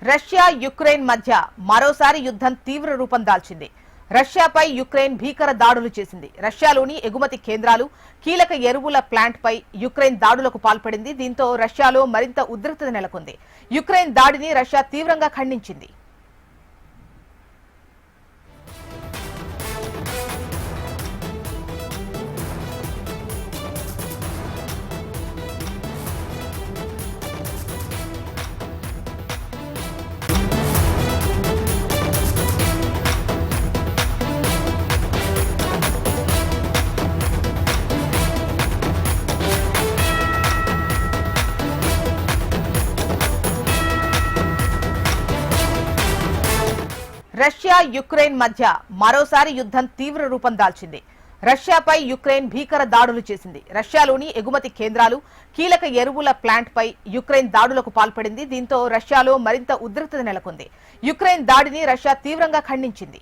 Russia Ukraine మధ్య మరోసారి యుద్ధం తీవ్ర రూపం దాల్చింది. రష్యాపై యుక్రెయిన్ భీకర దాడులు చేసింది. రష్యాలోని ఎగుమతి కేంద్రాలు, కీలక ఎరువుల ప్లాంట్ పై యుక్రెయిన్ దాడులకు పాల్పడింది. దీంతో రష్యాలో మరింత ఉద్రిక్తత నెలకొంది. యుక్రెయిన్ దాడిని రష్యా తీవ్రంగా ఖండించింది. రష్యా యుక్రెయిన్ మధ్య మరోసారి యుద్ధం తీవ్ర రూపం దాల్చింది. రష్యాపై యుక్రెయిన్ భీకర దాడులు చేసింది. రష్యాలోని ఎగుమతి కేంద్రాలు, కీలక ఎరువుల ప్లాంట్ పై యుక్రెయిన్ దాడులకు పాల్పడింది. దీంతో రష్యాలో మరింత ఉద్రిక్తత నెలకొంది. యుక్రెయిన్ దాడిని రష్యా తీవ్రంగా ఖండించింది.